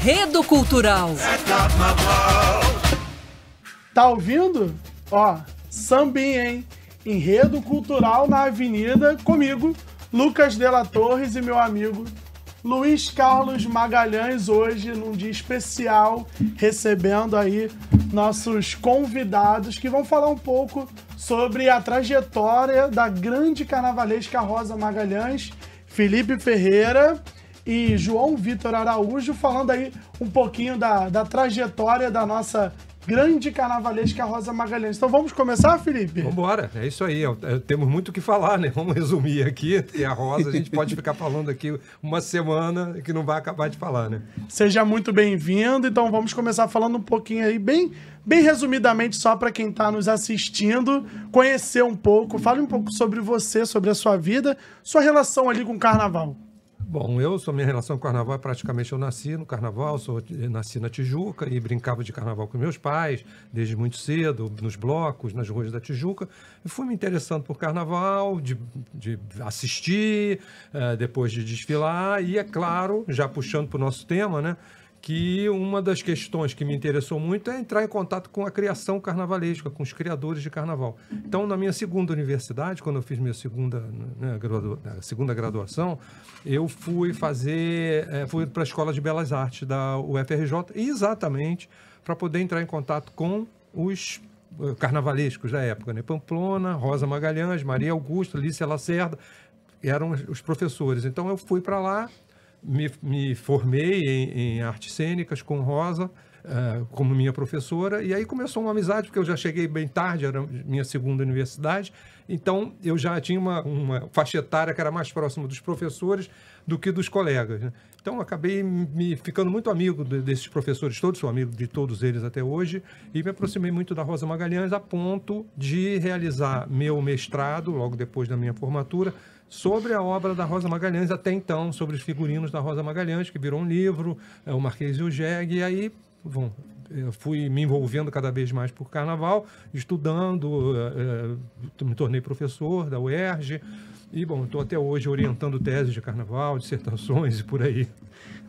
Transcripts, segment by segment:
Enredo Cultural. Tá ouvindo? Ó, sambinha, hein? Enredo Cultural na Avenida, comigo, Lucas de la Torres e meu amigo Luiz Carlos Magalhães, hoje num dia especial, recebendo aí nossos convidados que vão falar um pouco sobre a trajetória da grande carnavalesca Rosa Magalhães, Felipe Ferreira e João Vitor Araújo, falando aí um pouquinho da trajetória da nossa grande carnavalesca Rosa Magalhães. Então vamos começar, Felipe? Vamos embora, é isso aí. Temos muito o que falar, né? Vamos resumir aqui. E a Rosa, a gente pode ficar falando aqui uma semana que não vai acabar de falar, né? Seja muito bem-vindo. Então vamos começar falando um pouquinho aí, bem resumidamente, só para quem está nos assistindo, conhecer um pouco. Fale um pouco sobre você, sobre a sua vida, sua relação ali com o carnaval. Bom, minha relação com o carnaval é praticamente eu nasci no carnaval, nasci na Tijuca e brincava de carnaval com meus pais, desde muito cedo, nos blocos, nas ruas da Tijuca. E fui me interessando por carnaval, de assistir, depois de desfilar e, é claro, já puxando para o nosso tema, né? Que uma das questões que me interessou muito é entrar em contato com a criação carnavalesca, com os criadores de carnaval. Então, na minha segunda universidade, quando eu fiz minha segunda graduação, eu fui para a Escola de Belas Artes da UFRJ, exatamente para poder entrar em contato com os carnavalescos da época, né? Pamplona, Rosa Magalhães, Maria Augusta, Lícia Lacerda, eram os professores. Então, eu fui para lá, me formei em artes cênicas com Rosa, como minha professora, e aí começou uma amizade, porque eu já cheguei bem tarde, era minha segunda universidade, então eu já tinha uma faixa etária que era mais próxima dos professores do que dos colegas, né? Então acabei me ficando muito amigo desses professores todos, sou amigo de todos eles até hoje, e me aproximei muito da Rosa Magalhães a ponto de realizar meu mestrado, logo depois da minha formatura, sobre a obra da Rosa Magalhães, até então, sobre os figurinos da Rosa Magalhães, que virou um livro, o Marquês e o Jeg, e aí, bom, eu fui me envolvendo cada vez mais por carnaval, estudando, me tornei professor da UERJ, e, bom, estou até hoje orientando teses de carnaval, dissertações e por aí.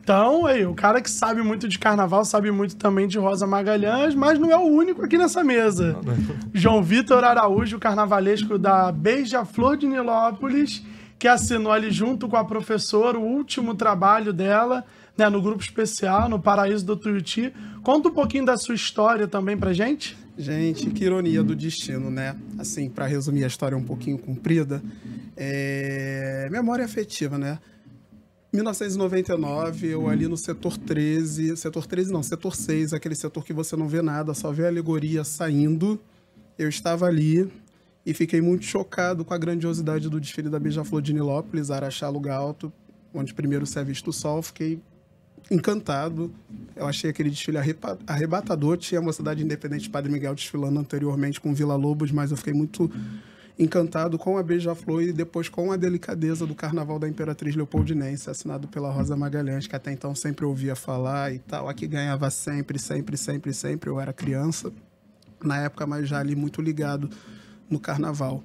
Então, aí, o cara que sabe muito de carnaval, sabe muito também de Rosa Magalhães, mas não é o único aqui nessa mesa. João Vitor Araújo, carnavalesco da Beija-Flor de Nilópolis, que assinou ali junto com a professora o último trabalho dela, né, no grupo especial, no Paraíso do Tuiuti. Conta um pouquinho da sua história também pra gente. Gente, que ironia do destino, né? Assim, para resumir a história um pouquinho comprida, memória afetiva, né? 1999, eu ali no setor 13, setor 13 não, setor 6, aquele setor que você não vê nada, só vê a alegoria saindo. Eu estava ali e fiquei muito chocado com a grandiosidade do desfile da Beija-Flor de Nilópolis, Araxá, Lugar Alto, onde primeiro se é visto o sol. Fiquei encantado. Eu achei aquele desfile arrebatador. Tinha a Mocidade Independente Padre Miguel desfilando anteriormente com Vila Lobos, mas eu fiquei muito encantado com a Beija-Flor e depois com a delicadeza do Carnaval da Imperatriz Leopoldinense, assinado pela Rosa Magalhães, que até então sempre ouvia falar e tal. Aqui ganhava sempre, eu era criança na época, mas já ali muito ligado no Carnaval.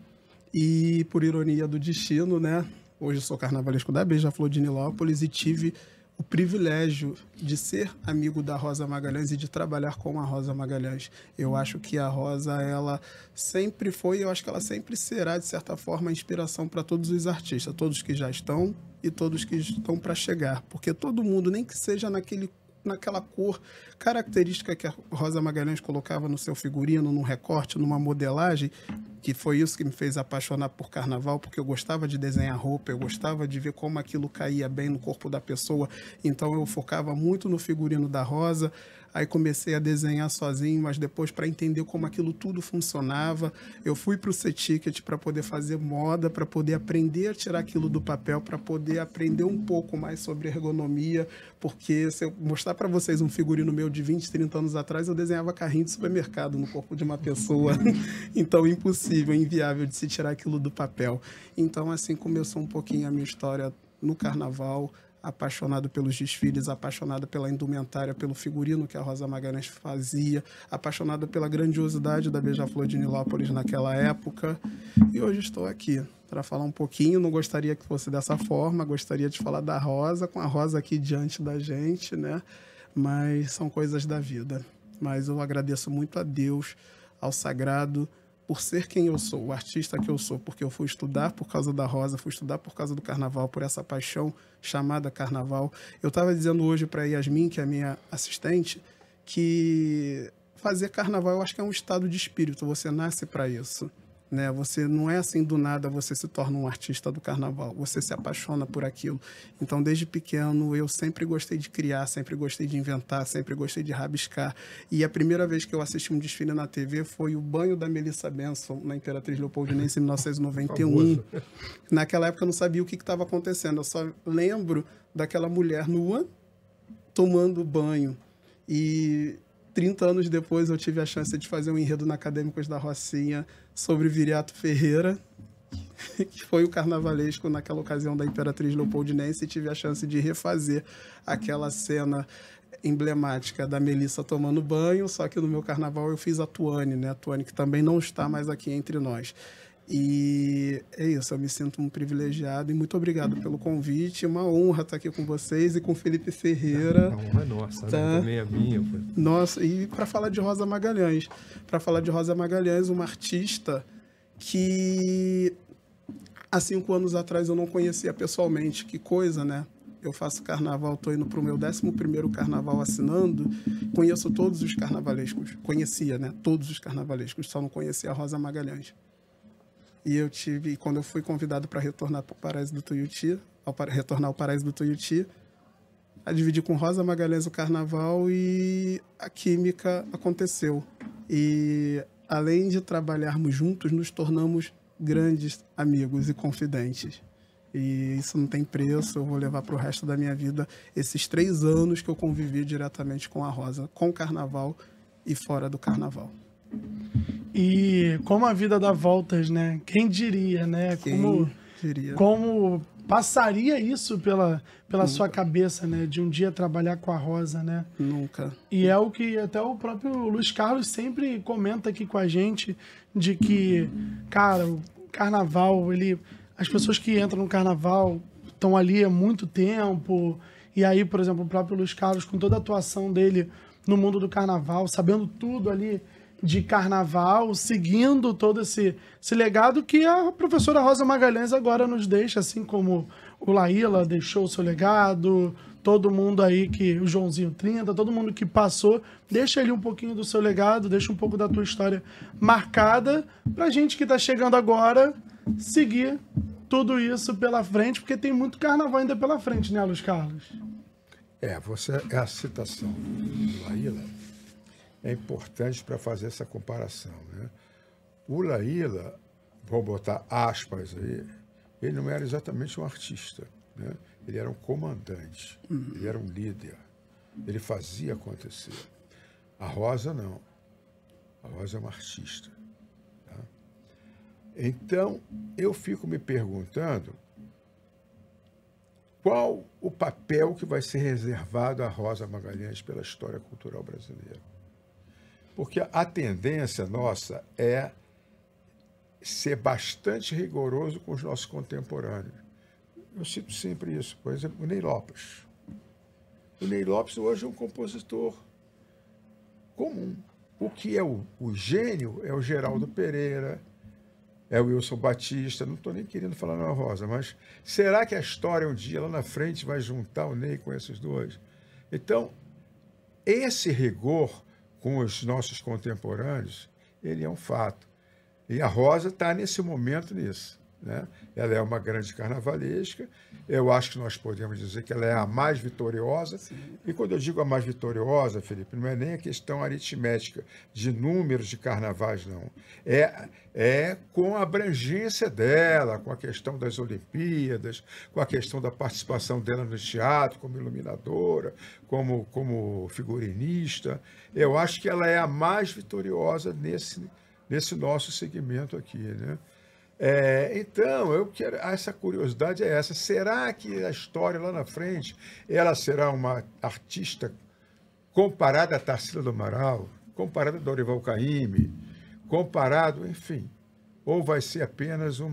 E por ironia do destino, né? Hoje eu sou carnavalesco da Beija-Flor de Nilópolis e tive o privilégio de ser amigo da Rosa Magalhães e de trabalhar com a Rosa Magalhães. Eu acho que a Rosa, ela sempre foi, eu acho que ela sempre será, de certa forma, a inspiração para todos os artistas, todos que já estão e todos que estão para chegar. Porque todo mundo, nem que seja naquela cor característica que a Rosa Magalhães colocava no seu figurino, num recorte, numa modelagem, que foi isso que me fez apaixonar por carnaval, porque eu gostava de desenhar roupa, eu gostava de ver como aquilo caía bem no corpo da pessoa, então eu focava muito no figurino da Rosa. Aí comecei a desenhar sozinho, mas depois, para entender como aquilo tudo funcionava, eu fui para o C-Ticket para poder fazer moda, para poder aprender a tirar aquilo do papel, para poder aprender um pouco mais sobre ergonomia, porque se eu mostrar para vocês um figurino meu de 20, 30 anos atrás, eu desenhava carrinho de supermercado no corpo de uma pessoa. Então, impossível, inviável de se tirar aquilo do papel. Então, assim começou um pouquinho a minha história no carnaval, apaixonado pelos desfiles, apaixonado pela indumentária, pelo figurino que a Rosa Magalhães fazia, apaixonado pela grandiosidade da Beija-Flor de Nilópolis naquela época. E hoje estou aqui para falar um pouquinho. Não gostaria que fosse dessa forma, gostaria de falar da Rosa, com a Rosa aqui diante da gente, né? mas são coisas da vida. Mas eu agradeço muito a Deus, ao sagrado, por ser quem eu sou, o artista que eu sou, porque eu fui estudar por causa da Rosa, fui estudar por causa do carnaval, por essa paixão chamada carnaval. Eu estava dizendo hoje para a Yasmin, que é a minha assistente, que fazer carnaval eu acho que é um estado de espírito, você nasce para isso. Né? Você não é assim do nada, você se torna um artista do carnaval, você se apaixona por aquilo. Então, desde pequeno, eu sempre gostei de criar, sempre gostei de inventar, sempre gostei de rabiscar. E a primeira vez que eu assisti um desfile na TV foi o banho da Melissa Benson, na Imperatriz Leopoldinense, em 1991. Naquela época, eu não sabia o que estava acontecendo, eu só lembro daquela mulher nua tomando banho. E 30 anos depois, eu tive a chance de fazer um enredo na Acadêmicos da Rocinha sobre Viriato Ferreira, que foi o carnavalesco naquela ocasião da Imperatriz Leopoldinense, e tive a chance de refazer aquela cena emblemática da Melissa tomando banho, só que no meu carnaval eu fiz a Tuane, né? A Tuane, que também não está mais aqui entre nós. E é isso, eu me sinto um privilegiado e muito obrigado pelo convite. Uma honra estar aqui com vocês e com Felipe Ferreira. A honra é nossa, tá? Né? Também é minha. Pô. Nossa, e para falar de Rosa Magalhães. Para falar de Rosa Magalhães, uma artista que há 5 anos atrás eu não conhecia pessoalmente. Que coisa, né? Eu faço carnaval, estou indo para o meu 11º carnaval assinando. Conheço todos os carnavalescos. Conhecia, né? Todos os carnavalescos, só não conhecia a Rosa Magalhães. E quando eu fui convidado para retornar para o Paraíso do Tuiuti, retornar ao Paraíso do Tuiuti, a dividir com Rosa Magalhães o carnaval e a química aconteceu. E além de trabalharmos juntos, nos tornamos grandes amigos e confidentes. E isso não tem preço, eu vou levar para o resto da minha vida esses 3 anos que eu convivi diretamente com a Rosa, com o carnaval e fora do carnaval. E como a vida dá voltas, né? Quem diria, né? Como passaria isso pela sua cabeça, né? De um dia trabalhar com a Rosa, né? Nunca. E é o que até o próprio Luiz Carlos sempre comenta aqui com a gente, de que, cara, o carnaval, as pessoas que entram no carnaval estão ali há muito tempo. E aí, por exemplo, o próprio Luiz Carlos, com toda a atuação dele no mundo do carnaval, sabendo tudo ali de carnaval, seguindo todo esse legado que a professora Rosa Magalhães agora nos deixa, assim como o Laíla deixou o seu legado, todo mundo aí o Joãozinho 30, todo mundo que passou, deixa ali um pouquinho do seu legado, deixa um pouco da tua história marcada, pra gente que tá chegando agora, seguir tudo isso pela frente, porque tem muito carnaval ainda pela frente, né, Luiz Carlos? A citação do Laíla é importante para fazer essa comparação, né? O Laíla, vou botar aspas aí, ele não era exatamente um artista, né? Ele era um comandante, ele era um líder, ele fazia acontecer. A Rosa não, a Rosa é uma artista. Tá? Então, eu fico me perguntando qual o papel que vai ser reservado à Rosa Magalhães pela história cultural brasileira. Porque a tendência nossa é ser bastante rigoroso com os nossos contemporâneos. Eu cito sempre isso. Por exemplo, o Ney Lopes. O Ney Lopes hoje é um compositor comum. O que é o gênio é o Geraldo Pereira, é o Wilson Batista. Não estou nem querendo falar na Rosa, mas será que a história um dia lá na frente vai juntar o Ney com esses dois? Então, esse rigor com os nossos contemporâneos, ele é um fato. E a Rosa está nesse momento nisso, né? Ela é uma grande carnavalesca, eu acho que nós podemos dizer que ela é a mais vitoriosa. Sim. E quando eu digo a mais vitoriosa, Felipe, não é nem a questão aritmética de números de carnavais, não. É com a abrangência dela, com a questão das Olimpíadas, com a questão da participação dela no teatro, como iluminadora, como figurinista. Eu acho que ela é a mais vitoriosa nesse nosso segmento aqui, né? Então, essa curiosidade é essa. Será que a história lá na frente ela será uma artista comparada a Tarsila do Amaral, comparada a Dorival Caymmi, comparado, enfim, ou vai ser apenas um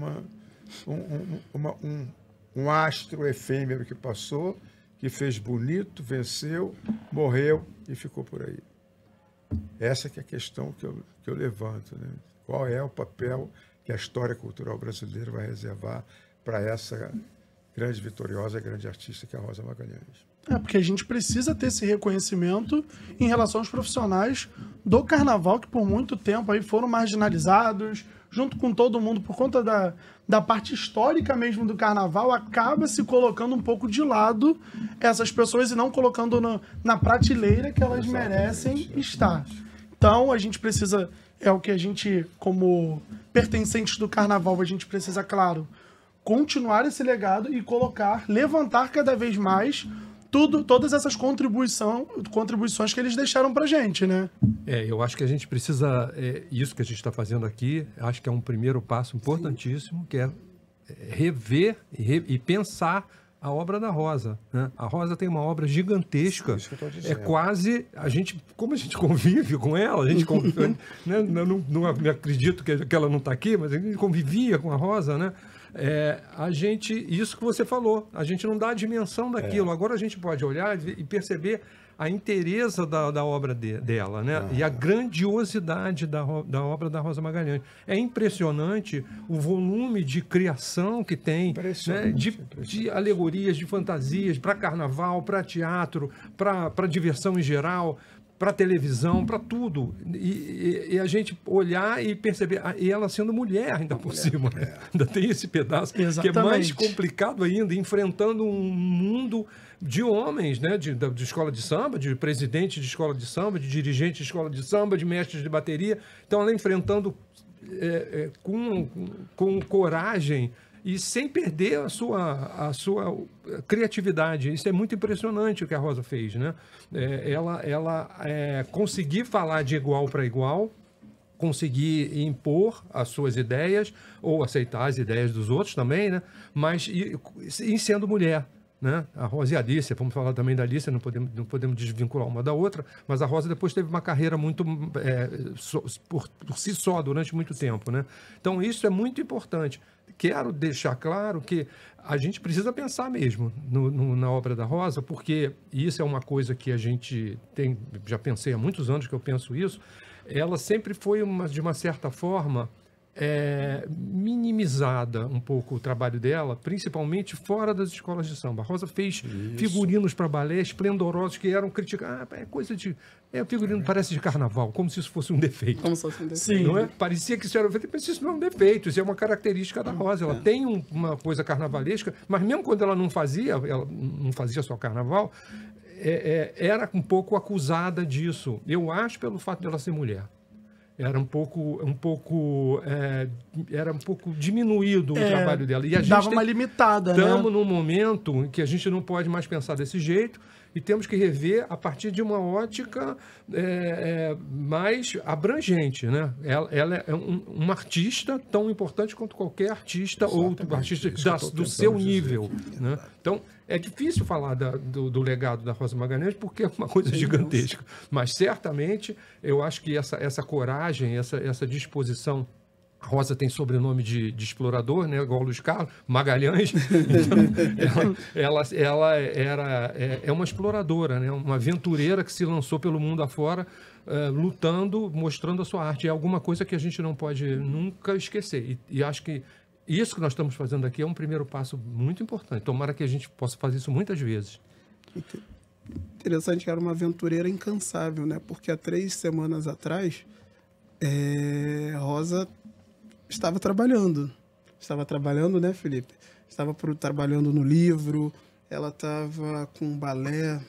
astro efêmero que passou, que fez bonito, venceu, morreu e ficou por aí. Essa que é a questão que eu levanto, né? Qual é o papel que a história cultural brasileira vai reservar para essa grande vitoriosa, grande artista que é a Rosa Magalhães? Porque a gente precisa ter esse reconhecimento em relação aos profissionais do carnaval que por muito tempo aí foram marginalizados, junto com todo mundo, por conta da parte histórica mesmo do carnaval, acaba se colocando um pouco de lado essas pessoas e não colocando na prateleira que elas merecem estar. Então, a gente precisa, é o que a gente, como pertencentes do carnaval, a gente precisa, claro, continuar esse legado e levantar cada vez mais todas essas contribuições que eles deixaram pra gente, né? Eu acho que a gente precisa, isso que a gente está fazendo aqui, acho que é um primeiro passo importantíssimo, que é rever e pensar a obra da Rosa, né? A Rosa tem uma obra gigantesca, é quase, como a gente convive com ela, a gente convive, né? Não acredito que ela não está aqui, mas a gente convivia com a Rosa, né? Isso que você falou, a gente não dá a dimensão daquilo. Agora a gente pode olhar e perceber a inteireza da obra dela, né? E a grandiosidade da obra da Rosa Magalhães. É impressionante o volume de criação que tem, né? De alegorias, de fantasias para carnaval, para teatro, para diversão em geral, para televisão, para tudo. E a gente olhar e perceber, e ela sendo mulher ainda por cima, ainda tem esse pedaço. Exatamente. Que é mais complicado ainda, enfrentando um mundo de homens, né? De escola de samba, de presidente de escola de samba, de dirigente de escola de samba, de mestres de bateria. Então ela enfrentando com coragem e sem perder a sua criatividade. Isso é muito impressionante o que a Rosa fez, né? Ela conseguir falar de igual para igual, conseguir impor as suas ideias, ou aceitar as ideias dos outros também, né? Mas e sendo mulher, né? A Rosa e a Alicia, vamos falar também da Alicia, não podemos desvincular uma da outra, mas a Rosa depois teve uma carreira muito por si só durante muito tempo, né? Então isso é muito importante. Quero deixar claro que a gente precisa pensar mesmo na obra da Rosa, porque isso é uma coisa que a gente tem, já pensei há muitos anos que eu penso isso, ela sempre foi, de uma certa forma, minimizada um pouco o trabalho dela, principalmente fora das escolas de samba. A Rosa fez figurinos para balé esplendorosos que eram criticados. Figurino parece de carnaval, como se isso fosse um defeito. Como se fosse um defeito. Sim. Não é? Parecia que isso era um defeito, mas isso não é um defeito, isso é uma característica da Rosa. Ela tem uma coisa carnavalesca, mas mesmo quando ela não fazia só carnaval, era um pouco acusada disso. Eu acho pelo fato dela ser mulher. Era um pouco diminuído o trabalho dela. E a gente dava uma limitada, né? Estamos num momento em que a gente não pode mais pensar desse jeito e temos que rever a partir de uma ótica mais abrangente, né? Ela é uma artista tão importante quanto qualquer artista. Exatamente. Ou artista do seu nível, né? Então, é difícil falar do legado da Rosa Magalhães porque é uma coisa gigantesca. Mas, certamente, eu acho que essa coragem, essa disposição... A Rosa tem sobrenome de explorador, né? Igual o Luiz Carlos, Magalhães. Então, ela é uma exploradora, né? Uma aventureira que se lançou pelo mundo afora, lutando, mostrando a sua arte. É alguma coisa que a gente não pode nunca esquecer. E acho que isso que nós estamos fazendo aqui é um primeiro passo muito importante. Tomara que a gente possa fazer isso muitas vezes. Interessante que era uma aventureira incansável, né? Porque há 3 semanas atrás, a Rosa estava trabalhando, né, Felipe? Estava trabalhando no livro, ela estava com um balé,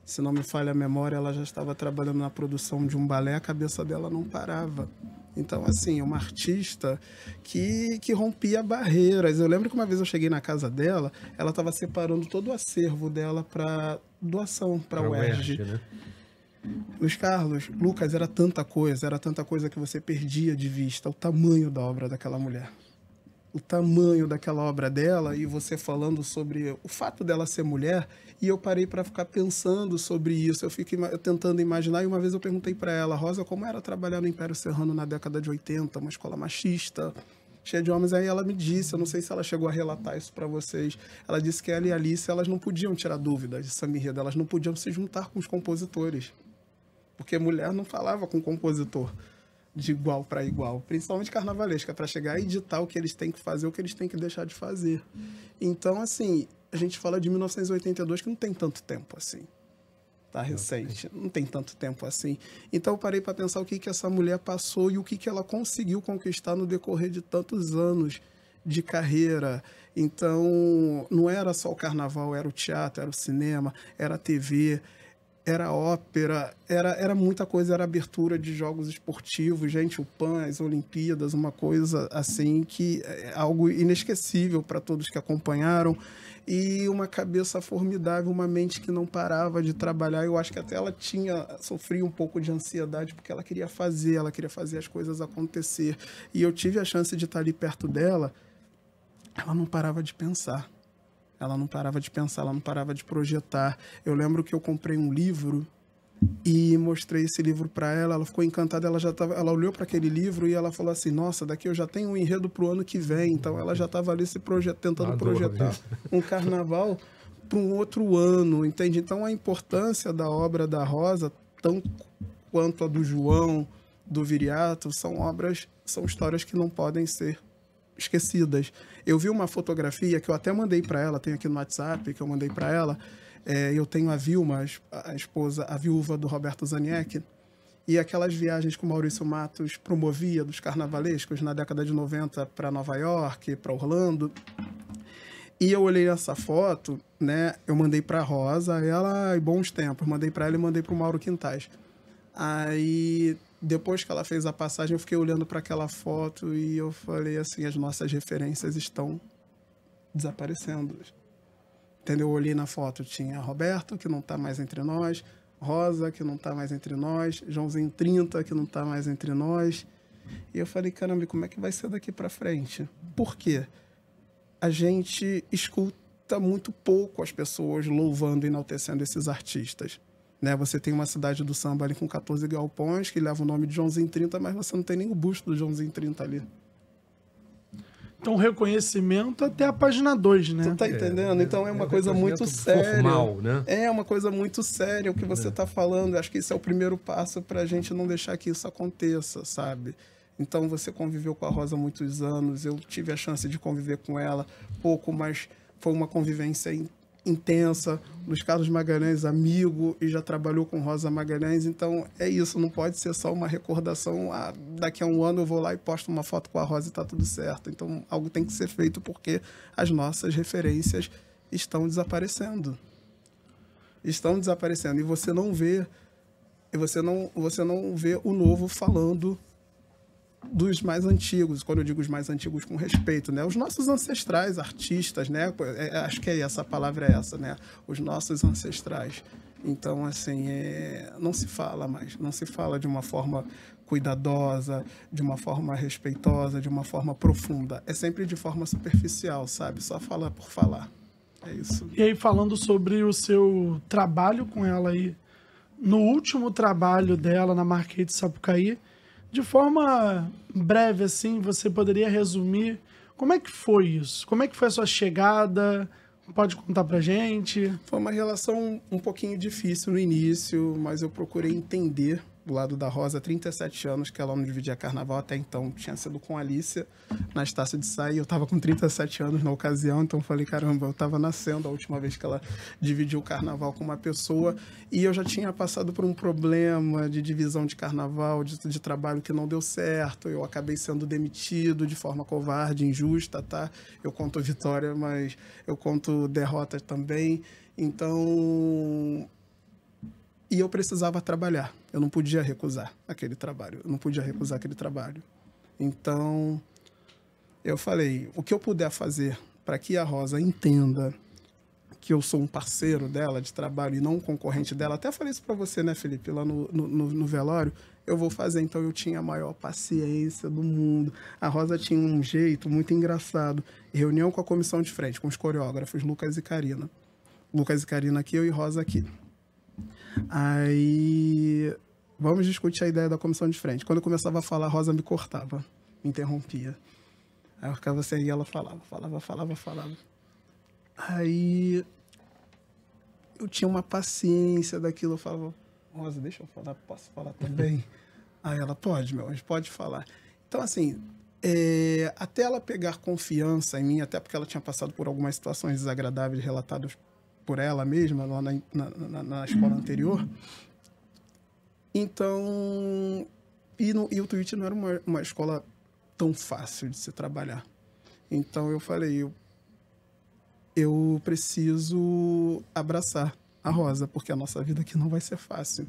se não me falha a memória, ela já estava trabalhando na produção de um balé, a cabeça dela não parava. Então, assim, é uma artista que rompia barreiras. Eu lembro que uma vez eu cheguei na casa dela, ela estava separando todo o acervo dela para doação para a UERJ. Né? Luiz Carlos, Lucas, era tanta coisa que você perdia de vista o tamanho da obra daquela mulher. O tamanho daquela obra dela, e você falando sobre o fato dela ser mulher, e eu parei para ficar pensando sobre isso, eu fiquei tentando imaginar, e uma vez eu perguntei para ela, Rosa, como era trabalhar no Império Serrano na década de 80, uma escola machista, cheia de homens. Aí ela me disse, eu não sei se ela chegou a relatar isso para vocês, ela disse que ela e a Alice, elas não podiam tirar dúvidas de samba enredo, elas não podiam se juntar com os compositores, porque mulher não falava com compositor de igual para igual, principalmente carnavalesca, para chegar e editar o que eles têm que fazer, o que eles têm que deixar de fazer. Então, assim, a gente fala de 1982, que não tem tanto tempo assim. Tá recente, não tem tanto tempo assim. Então, eu parei para pensar o que essa mulher passou e o que ela conseguiu conquistar no decorrer de tantos anos de carreira. Então, não era só o carnaval, era o teatro, era o cinema, era a TV, era ópera, era muita coisa, era abertura de jogos esportivos, gente, o PAN, as Olimpíadas, uma coisa assim que é algo inesquecível para todos que acompanharam, e uma cabeça formidável, uma mente que não parava de trabalhar. Eu acho que até ela sofria um pouco de ansiedade, porque ela queria fazer as coisas acontecer, e eu tive a chance de estar ali perto dela. Ela não parava de pensar. Ela não parava de pensar, ela não parava de projetar. Eu lembro que eu comprei um livro e mostrei esse livro para ela. Ela ficou encantada, ela olhou para aquele livro e ela falou assim: nossa, daqui eu já tenho um enredo para o ano que vem. Então ela já estava ali tentando projetar um carnaval para um outro ano, entende? Então a importância da obra da Rosa, tão quanto a do João, do Viriato, são histórias que não podem ser esquecidas. Eu vi uma fotografia que eu até mandei para ela, tenho aqui no WhatsApp, que eu mandei para ela. Eu tenho a Vilma, a esposa, a viúva do Roberto Zaniek, e aquelas viagens que o Maurício Matos promovia dos carnavalescos na década de 90 para Nova York, para Orlando. E eu olhei essa foto, né? Eu mandei para Rosa, ela, bons tempos, mandei para ela e mandei para o Mauro Quintais. Aí, depois que ela fez a passagem, eu fiquei olhando para aquela foto e eu falei assim: as nossas referências estão desaparecendo. Entendeu? Eu olhei na foto, tinha Roberto, que não está mais entre nós, Rosa, que não está mais entre nós, Joãozinho 30, que não está mais entre nós. E eu falei: caramba, como é que vai ser daqui para frente? Por quê? A gente escuta muito pouco as pessoas louvando e enaltecendo esses artistas. Né? Você tem uma cidade do samba ali com 14 galpões que leva o nome de Joãozinho 30, mas você não tem nem o busto do Joãozinho 30 ali. Então, reconhecimento até a página 2, né? Tu tá entendendo? Então, é uma coisa muito séria. Formal, né? É uma coisa muito séria o que você tá falando. Eu acho que esse é o primeiro passo pra gente não deixar que isso aconteça, sabe? Então, você conviveu com a Rosa há muitos anos. Eu tive a chance de conviver com ela pouco, mas foi uma convivência intensa. Luiz Carlos Magalhães, amigo, e já trabalhou com Rosa Magalhães. Então, é isso. Não pode ser só uma recordação. Daqui a um ano eu vou lá e posto uma foto com a Rosa e tá tudo certo. Então, algo tem que ser feito porque as nossas referências estão desaparecendo. Estão desaparecendo. E você não vê o novo falando dos mais antigos, quando eu digo os mais antigos com respeito, né? Os nossos ancestrais, artistas, né? Acho que essa palavra é essa, né? Os nossos ancestrais. Então, assim, não se fala mais, não se fala de uma forma cuidadosa, de uma forma respeitosa, de uma forma profunda. É sempre de forma superficial, sabe? Só fala por falar. É isso. E aí, falando sobre o seu trabalho com ela aí, no último trabalho dela na Marquês de Sapucaí, de forma breve, assim, você poderia resumir como é que foi isso? Como é que foi a sua chegada? Pode contar pra gente? Foi uma relação um pouquinho difícil no início, mas eu procurei entender do lado da Rosa, 37 anos que ela não dividia carnaval até então. Tinha sido com a Alicia na Estácio de Sá e eu estava com 37 anos na ocasião, então falei, caramba, eu estava nascendo a última vez que ela dividiu o carnaval com uma pessoa e eu já tinha passado por um problema de divisão de carnaval, de trabalho que não deu certo, eu acabei sendo demitido de forma covarde, injusta, tá? Eu conto vitória, mas eu conto derrota também, então... E eu precisava trabalhar. Eu não podia recusar aquele trabalho. Então, eu falei, o que eu puder fazer para que a Rosa entenda que eu sou um parceiro dela de trabalho e não um concorrente dela. Até falei isso para você, né, Felipe, lá no velório. Eu vou fazer. Então, eu tinha a maior paciência do mundo. A Rosa tinha um jeito muito engraçado. Reunião com a comissão de frente, com os coreógrafos, Lucas e Karina. Lucas e Karina aqui, eu e Rosa aqui. Aí, vamos discutir a ideia da comissão de frente. Quando eu começava a falar, a Rosa me cortava, me interrompia. Aí eu ficava assim, e ela falava. Aí eu tinha uma paciência daquilo, eu falava, Rosa, deixa eu falar, posso falar também? Aí ela, pode, meu anjo, pode falar. Então, assim, até ela pegar confiança em mim, até porque ela tinha passado por algumas situações desagradáveis relatadas por ela mesma lá na escola anterior. Então, e o Twitch não era uma escola tão fácil de se trabalhar. Então eu falei, eu preciso abraçar a Rosa, porque a nossa vida aqui não vai ser fácil.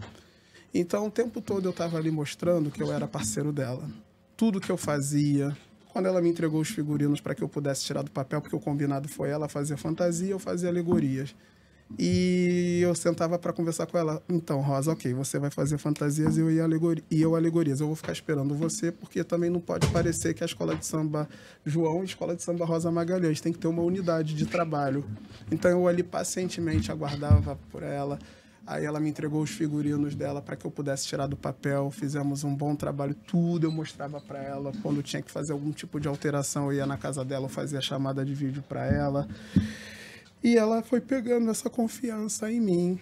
Então o tempo todo eu estava ali mostrando que eu era parceiro dela. Tudo que eu fazia, quando ela me entregou os figurinos para que eu pudesse tirar do papel, porque o combinado foi ela fazer fantasia, eu fazia alegorias. E eu sentava para conversar com ela. Então, Rosa, ok, você vai fazer fantasias e eu alegorias. Eu vou ficar esperando você, porque também não pode parecer que a escola de samba João e a escola de samba Rosa Magalhães tem que ter uma unidade de trabalho. Então, eu ali pacientemente aguardava por ela. Aí ela me entregou os figurinos dela para que eu pudesse tirar do papel. Fizemos um bom trabalho, tudo eu mostrava para ela. Quando tinha que fazer algum tipo de alteração, eu ia na casa dela, eu fazia chamada de vídeo para ela. E ela foi pegando essa confiança em mim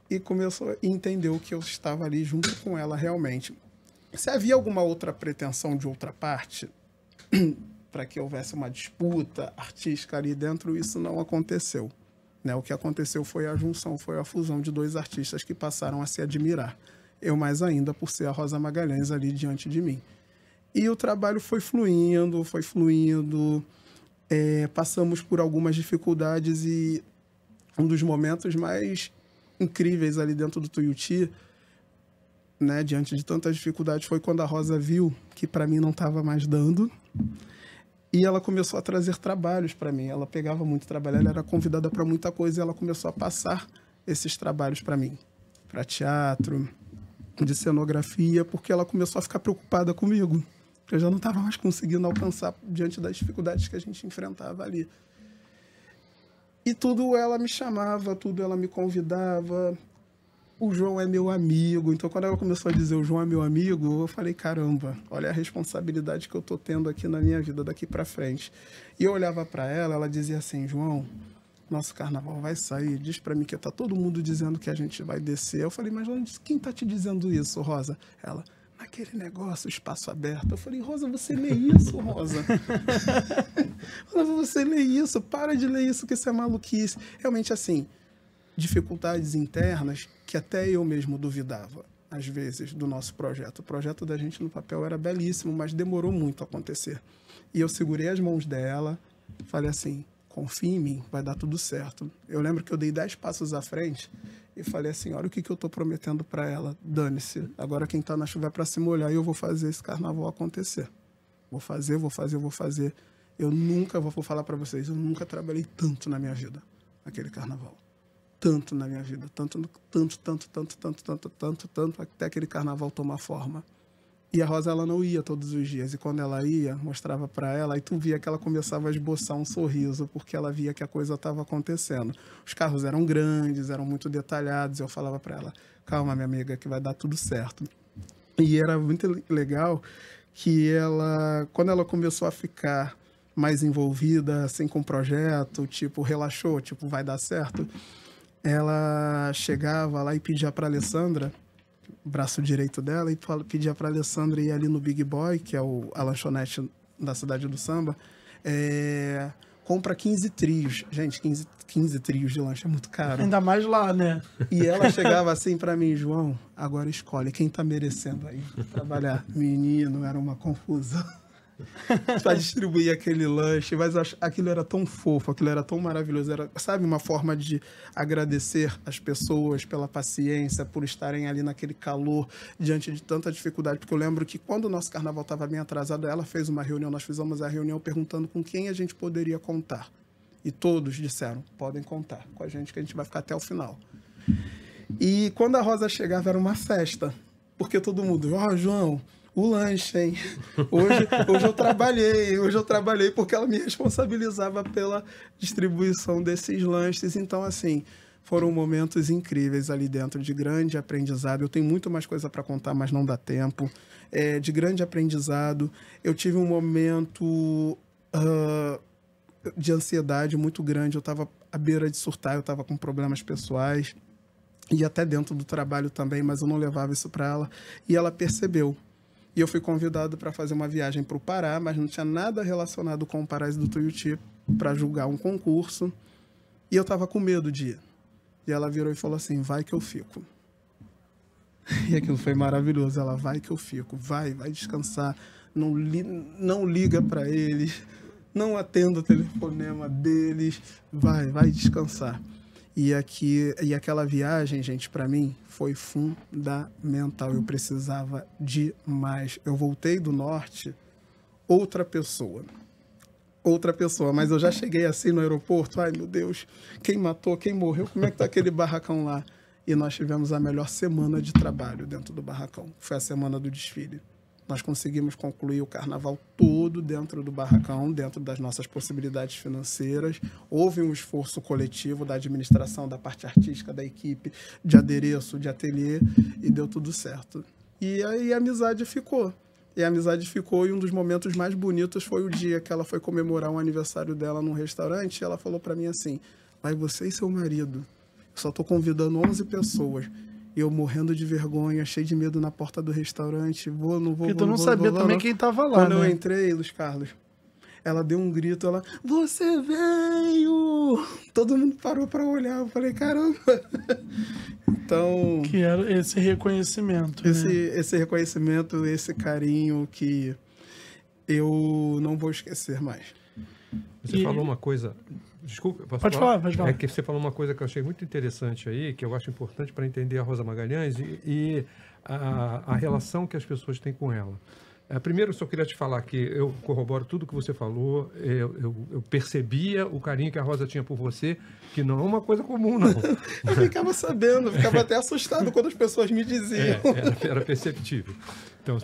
e começou a entender que eu estava ali junto com ela realmente. Se havia alguma outra pretensão de outra parte, para que houvesse uma disputa artística ali dentro, isso não aconteceu. Né? O que aconteceu foi a junção, foi a fusão de dois artistas que passaram a se admirar. Eu mais ainda por ser a Rosa Magalhães ali diante de mim. E o trabalho foi fluindo. Passamos por algumas dificuldades e um dos momentos mais incríveis ali dentro do Tuiuti, né, diante de tantas dificuldades, foi quando a Rosa viu que para mim não estava mais dando e ela começou a trazer trabalhos para mim. Ela pegava muito trabalho, ela era convidada para muita coisa e ela começou a passar esses trabalhos para mim, para teatro, de cenografia, porque ela começou a ficar preocupada comigo. Eu já não estava mais conseguindo alcançar diante das dificuldades que a gente enfrentava ali. E tudo ela me chamava, tudo ela me convidava. O João é meu amigo. Então, quando ela começou a dizer o João é meu amigo, eu falei, caramba, olha a responsabilidade que eu estou tendo aqui na minha vida daqui para frente. E eu olhava para ela, ela dizia assim, João, nosso carnaval vai sair, diz para mim que está todo mundo dizendo que a gente vai descer. Eu falei, mas quem está te dizendo isso, Rosa? Ela... aquele negócio, espaço aberto. Eu falei, Rosa, você lê isso, Rosa? Rosa, você lê isso, para de ler isso, que isso é maluquice. Realmente, assim, dificuldades internas que até eu mesmo duvidava, às vezes, do nosso projeto. O projeto da gente no papel era belíssimo, mas demorou muito a acontecer. E eu segurei as mãos dela, falei assim, confia em mim, vai dar tudo certo. Eu lembro que eu dei 10 passos à frente e falei assim, olha o que eu estou prometendo para ela, dane-se. Agora quem está na chuva é para se molhar e eu vou fazer esse carnaval acontecer. Vou fazer. Eu nunca, vou falar para vocês, eu nunca trabalhei tanto na minha vida, naquele carnaval. Tanto na minha vida, tanto, até aquele carnaval tomar forma. E a Rosa, ela não ia todos os dias. E quando ela ia, mostrava para ela, e tu via que ela começava a esboçar um sorriso, porque ela via que a coisa estava acontecendo. Os carros eram grandes, eram muito detalhados. Eu falava para ela, calma, minha amiga, que vai dar tudo certo. E era muito legal que ela, quando ela começou a ficar mais envolvida, assim, com o projeto, tipo, relaxou, tipo, vai dar certo, ela chegava lá e pedia para a Alessandra, braço direito dela, e pedia para a Alessandra ir ali no Big Boy, que é a lanchonete da cidade do samba, compra 15 trios. Gente, 15 trios de lanche é muito caro. Ainda mais lá, né? E ela chegava assim para mim, João, agora escolhe quem tá merecendo aí trabalhar. Menino, era uma confusão. Para distribuir aquele lanche, mas aquilo era tão fofo, aquilo era tão maravilhoso, era, sabe, uma forma de agradecer as pessoas pela paciência, por estarem ali naquele calor, diante de tanta dificuldade, porque eu lembro que quando o nosso carnaval estava bem atrasado, ela fez uma reunião, nós fizemos a reunião perguntando com quem a gente poderia contar, e todos disseram, podem contar com a gente que a gente vai ficar até o final. E quando a Rosa chegava era uma festa, porque todo mundo, João, o lanche, hein? Hoje eu trabalhei porque ela me responsabilizava pela distribuição desses lanches. Então, assim, Foram momentos incríveis ali dentro, de grande aprendizado. Eu tenho muito mais coisa para contar, mas não dá tempo. De grande aprendizado. Eu tive um momento de ansiedade muito grande. Eu estava à beira de surtar, eu estava com problemas pessoais. E até dentro do trabalho também, mas eu não levava isso para ela. E ela percebeu. E eu fui convidado para fazer uma viagem para o Pará, mas não tinha nada relacionado com o Parás do Tuiuti para julgar um concurso. E eu estava com medo de ir. E ela virou e falou assim, vai que eu fico. E aquilo foi maravilhoso. Ela, vai que eu fico, vai descansar. Não liga para eles, não atenda o telefonema deles, vai descansar. E aquela viagem, gente, para mim, foi fundamental. Eu precisava demais. Eu voltei do norte, outra pessoa, mas eu já cheguei assim no aeroporto, ai meu Deus, quem matou, quem morreu, como é que tá aquele barracão lá? E nós tivemos a melhor semana de trabalho dentro do barracão, foi a semana do desfile. Nós conseguimos concluir o carnaval todo dentro do barracão, dentro das nossas possibilidades financeiras. Houve um esforço coletivo da administração, da parte artística, da equipe, de adereço, de ateliê, e deu tudo certo. E aí a amizade ficou. E um dos momentos mais bonitos foi o dia que ela foi comemorar o aniversário dela num restaurante, e ela falou para mim assim, vai você e seu marido, eu só estou convidando 11 pessoas. E eu morrendo de vergonha, cheio de medo na porta do restaurante. Não vou. Porque tu não sabia também quem tava lá, Quando né? eu entrei, Luiz Carlos, ela deu um grito, você veio! Todo mundo parou para olhar. Eu falei, caramba! Então... Que era esse reconhecimento, né? Esse reconhecimento, esse carinho que eu não vou esquecer mais. Você falou uma coisa... Desculpa, pode falar. É que você falou uma coisa que eu achei muito interessante aí, que eu acho importante para entender a Rosa Magalhães e a relação que as pessoas têm com ela. Primeiro, eu só queria te falar que eu corroboro tudo que você falou, eu percebia o carinho que a Rosa tinha por você, que não é uma coisa comum, não. Eu ficava sabendo, ficava até assustado quando as pessoas me diziam. Era perceptível. Então,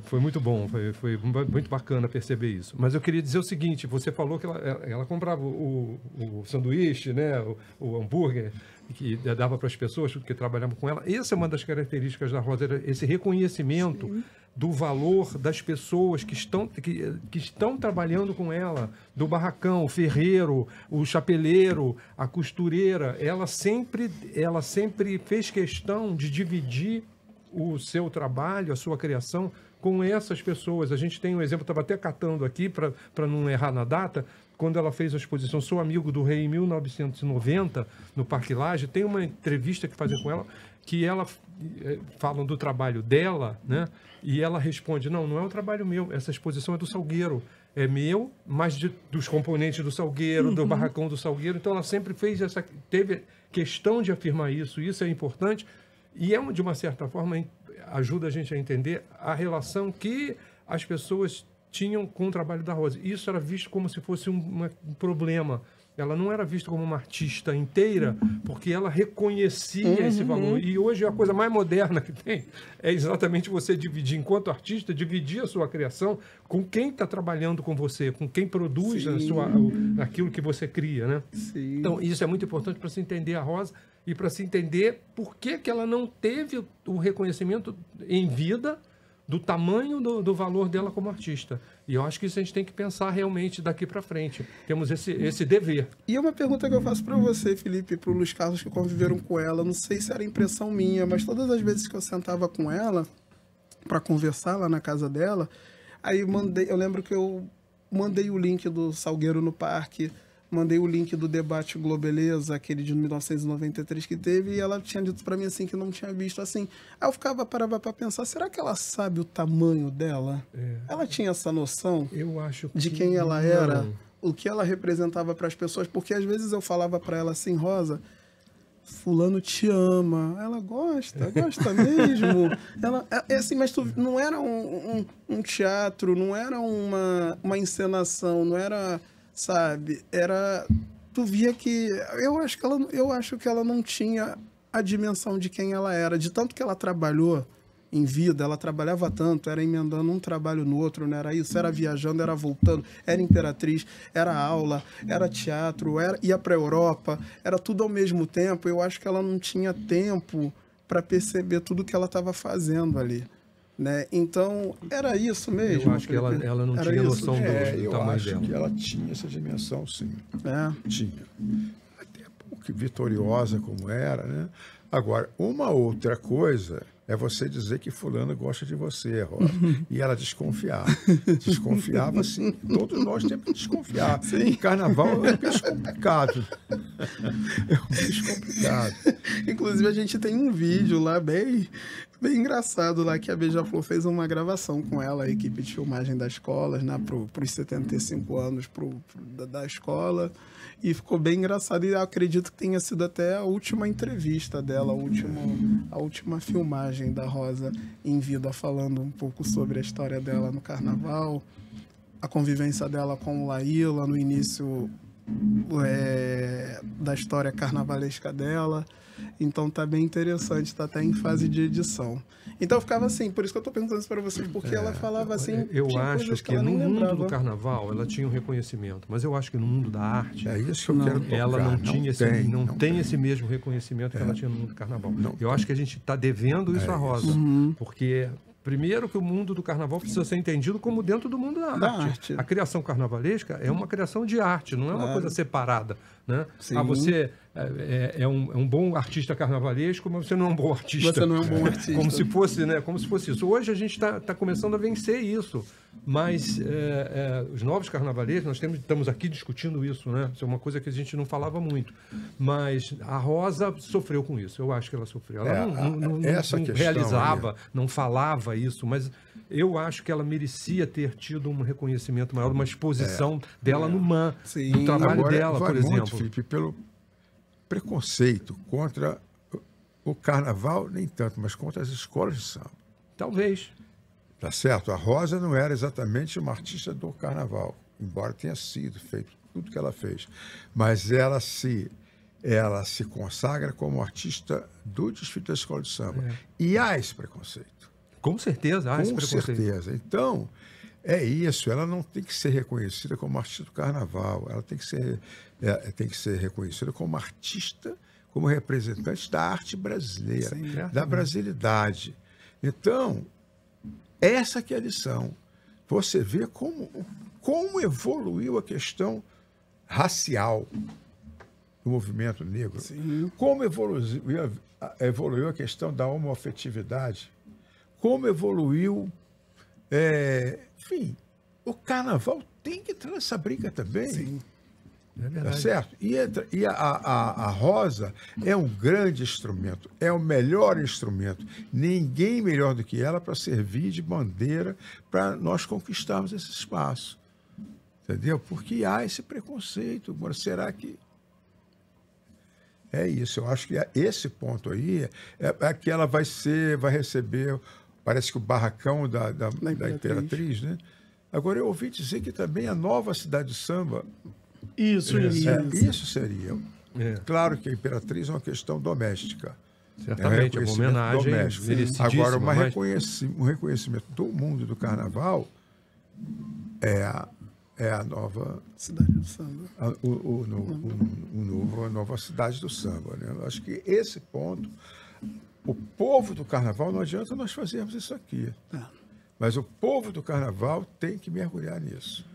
foi muito bom, foi muito bacana perceber isso. Mas eu queria dizer o seguinte, você falou que ela comprava o sanduíche, né, o hambúrguer, que dava para as pessoas que trabalhavam com ela. Essa é uma das características da Rosa, era esse reconhecimento Sim. do valor das pessoas que estão trabalhando com ela, do barracão, o ferreiro, o chapeleiro, a costureira. Ela sempre fez questão de dividir o seu trabalho, a sua criação com essas pessoas. A gente tem um exemplo, estava até catando aqui para não errar na data, quando ela fez a exposição Sou Amigo do Rei em 1990, no Parque Lage, tem uma entrevista que fazem com ela, que ela falam do trabalho dela, né? E ela responde, não é um trabalho meu, essa exposição é do Salgueiro, é meu, mas dos componentes do Salgueiro, do barracão do Salgueiro. Então ela sempre teve questão de afirmar isso é importante. E de uma certa forma, ajuda a gente a entender a relação que as pessoas tinham com o trabalho da Rosa. Isso era visto como se fosse um problema. Ela não era vista como uma artista inteira, porque ela reconhecia esse valor. E hoje a coisa mais moderna que tem é exatamente você dividir, enquanto artista, dividir a sua criação com quem está trabalhando com você, com quem produz aquilo que você cria, né? Sim. Então, isso é muito importante para se entender a Rosa e para se entender por que ela não teve o reconhecimento em vida do tamanho do valor dela como artista. E eu acho que isso a gente tem que pensar realmente daqui para frente. Temos esse dever. E uma pergunta que eu faço para você, Felipe, e para o Luiz Carlos, que conviveram com ela, não sei se era impressão minha, mas todas as vezes que eu sentava com ela para conversar lá na casa dela, aí eu lembro que eu mandei o link do Salgueiro no Parque, mandei o link do debate Globeleza, aquele de 1993 que teve, e ela tinha dito para mim assim que não tinha visto assim. Aí eu parava para pensar, será que ela sabe o tamanho dela? Ela tinha essa noção de quem ela era, o que ela representava para as pessoas? Porque às vezes eu falava para ela assim, Rosa, fulano te ama. Ela gosta mesmo. Ela, assim, mas não era um teatro, não era uma encenação, não era... Sabe, tu via que eu acho que ela não tinha a dimensão de quem ela era, de tanto que ela trabalhou em vida, ela trabalhava tanto, era emendando um trabalho no outro, não era isso, era viajando, era voltando, era Imperatriz, era aula, era teatro, ia para a Europa, era tudo ao mesmo tempo. Eu acho que ela não tinha tempo para perceber tudo que ela estava fazendo ali. Né? Então, era isso mesmo. Eu acho que ela não tinha noção do tamanho eu acho dela. que ela tinha essa dimensão, sim. Tinha. Até porque vitoriosa como era, né? Agora, uma outra coisa é você dizer que fulano gosta de você, Rosa. E ela desconfiar. Desconfiava, sim. Todos nós temos que desconfiar. Sim. Carnaval é um bicho complicado. É um bicho complicado. Inclusive, a gente tem um vídeo lá bem engraçado lá, que a Beija-Flor fez uma gravação com ela, a equipe de filmagem da escola, né, para os 75 anos da escola, e ficou bem engraçado, e eu acredito que tenha sido até a última entrevista dela, a última filmagem da Rosa em vida, falando um pouco sobre a história dela no Carnaval, a convivência dela com o Laíla no início da história carnavalesca dela. Então tá bem interessante, tá até em fase de edição. Então ficava assim, por isso que eu tô perguntando isso para vocês, porque ela falava assim. Eu acho que no mundo do carnaval ela tinha um reconhecimento, mas eu acho que no mundo da arte é isso que eu quero tocar. Ela não tem esse mesmo reconhecimento que ela tinha no mundo do carnaval. Eu acho que a gente está devendo isso à Rosa, porque primeiro que o mundo do carnaval precisa ser entendido como dentro do mundo da arte. A criação carnavalesca é uma criação de arte, não é uma coisa separada. Né? Você é um bom artista carnavalesco, mas você não é um bom artista. Você não é um bom artista. Como se fosse, né? Como se fosse isso. Hoje a gente está começando a vencer isso. Mas os novos carnavalescos, nós estamos aqui discutindo isso, né? Isso é uma coisa que a gente não falava muito. Mas a Rosa sofreu com isso. Eu acho que ela sofreu. Ela não realizava, não falava isso, mas eu acho que ela merecia ter tido um reconhecimento maior, uma exposição dela no MAN, do trabalho dela, por exemplo. Muito, Felipe, pelo preconceito contra o carnaval, nem tanto, mas contra as escolas de samba. Talvez. Tá certo? A Rosa não era exatamente uma artista do carnaval, embora tenha sido feito tudo que ela fez. Mas ela se consagra como artista do desfile da escola de samba. E há esse preconceito. Com certeza, há esse preconceito. Com certeza. Então, é isso. Ela não tem que ser reconhecida como artista do carnaval. Ela tem que ser reconhecida como artista, como representante da arte brasileira, da brasilidade. Então, essa que é a lição. Você vê como evoluiu a questão racial do movimento negro. Sim. Como evoluiu a questão da homoafetividade. Como evoluiu... enfim, o carnaval tem que entrar nessa briga também. Sim. É verdade. Tá certo? E a Rosa é um grande instrumento, é o melhor instrumento. Ninguém melhor do que ela para servir de bandeira para nós conquistarmos esse espaço. Entendeu? Porque há esse preconceito. Agora, será que... É isso. Eu acho que esse ponto aí é que ela vai receber... Parece que o barracão da Imperatriz, né? Agora, eu ouvi dizer que também a nova cidade de samba... Isso seria. Claro que a Imperatriz é uma questão doméstica. Certamente, é uma homenagem merecidíssima. Agora, um reconhecimento do mundo do carnaval é a nova cidade do samba. A nova cidade do samba. Né? Eu acho que esse ponto, o povo do carnaval, não adianta nós fazermos isso aqui. Mas o povo do carnaval tem que mergulhar nisso.